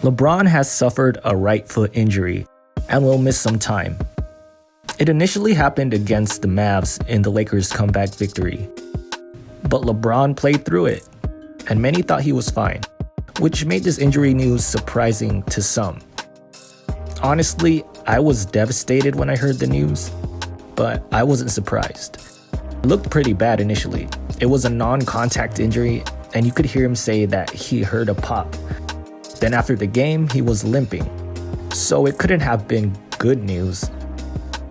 LeBron has suffered a right foot injury and will miss some time. It initially happened against the Mavs in the Lakers' comeback victory. But LeBron played through it, and many thought he was fine, which made this injury news surprising to some. Honestly, I was devastated when I heard the news, but I wasn't surprised. It looked pretty bad initially. It was a non-contact injury, and you could hear him say that he heard a pop. Then after the game, he was limping, so it couldn't have been good news.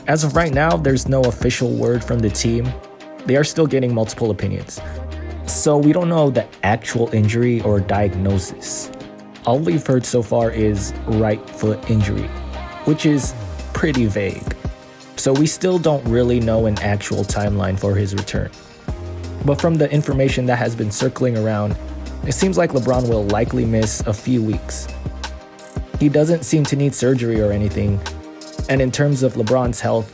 As of right now, there's no official word from the team. They are still getting multiple opinions, so we don't know the actual injury or diagnosis. All we've heard so far is right foot injury, which is pretty vague. So we still don't really know an actual timeline for his return. But from the information that has been circling around, it seems like LeBron will likely miss a few weeks. He doesn't seem to need surgery or anything, and in terms of LeBron's health,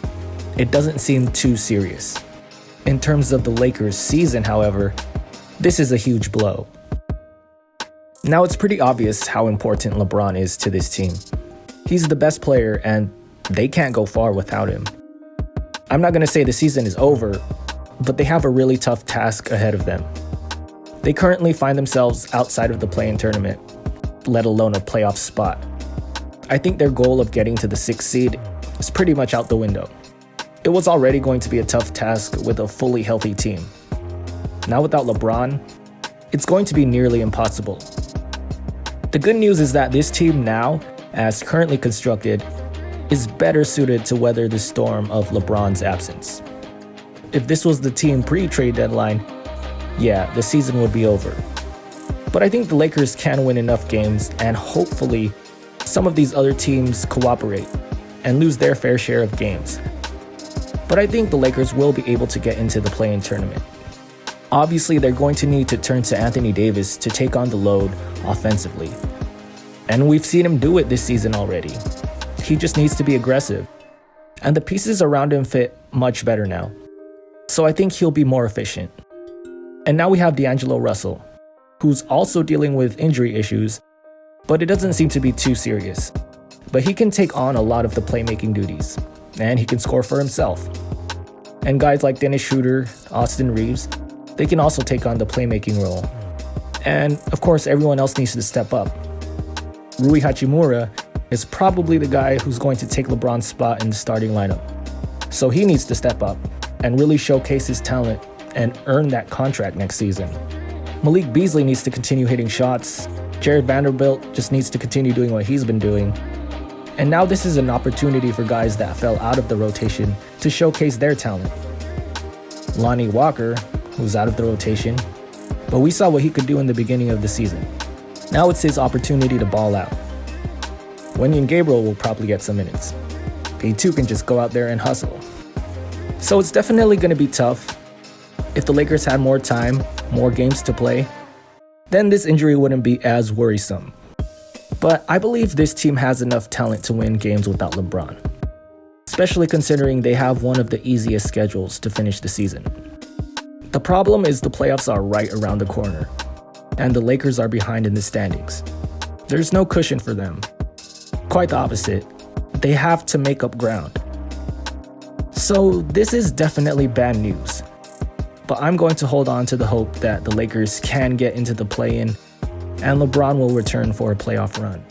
it doesn't seem too serious. In terms of the Lakers' season, however, this is a huge blow. Now it's pretty obvious how important LeBron is to this team. He's the best player and they can't go far without him. I'm not going to say the season is over, but they have a really tough task ahead of them. They currently find themselves outside of the play-in tournament, let alone a playoff spot. I think their goal of getting to the 6th seed is pretty much out the window. It was already going to be a tough task with a fully healthy team. Now without LeBron, it's going to be nearly impossible. The good news is that this team now, as currently constructed, is better suited to weather the storm of LeBron's absence. If this was the team pre-trade deadline, yeah, the season would be over. But I think the Lakers can win enough games, and hopefully some of these other teams cooperate and lose their fair share of games. But I think the Lakers will be able to get into the play-in tournament. Obviously, they're going to need to turn to Anthony Davis to take on the load offensively. And we've seen him do it this season already. He just needs to be aggressive. And the pieces around him fit much better now. So I think he'll be more efficient. And now we have D'Angelo Russell, who's also dealing with injury issues, but it doesn't seem to be too serious. But he can take on a lot of the playmaking duties, and he can score for himself. And guys like Dennis Schroeder, Austin Reeves, they can also take on the playmaking role. And of course, everyone else needs to step up. Rui Hachimura is probably the guy who's going to take LeBron's spot in the starting lineup. So he needs to step up and really showcase his talent and earn that contract next season. Malik Beasley needs to continue hitting shots. Jared Vanderbilt just needs to continue doing what he's been doing. And now this is an opportunity for guys that fell out of the rotation to showcase their talent. Lonnie Walker, who's out of the rotation, but we saw what he could do in the beginning of the season. Now it's his opportunity to ball out. Wenyen Gabriel will probably get some minutes. He too can just go out there and hustle. So it's definitely going to be tough. If the Lakers had more time, more games to play, then this injury wouldn't be as worrisome. But I believe this team has enough talent to win games without LeBron, especially considering they have one of the easiest schedules to finish the season. The problem is the playoffs are right around the corner, and the Lakers are behind in the standings. There's no cushion for them. Quite the opposite. They have to make up ground. So this is definitely bad news. But I'm going to hold on to the hope that the Lakers can get into the play-in and LeBron will return for a playoff run.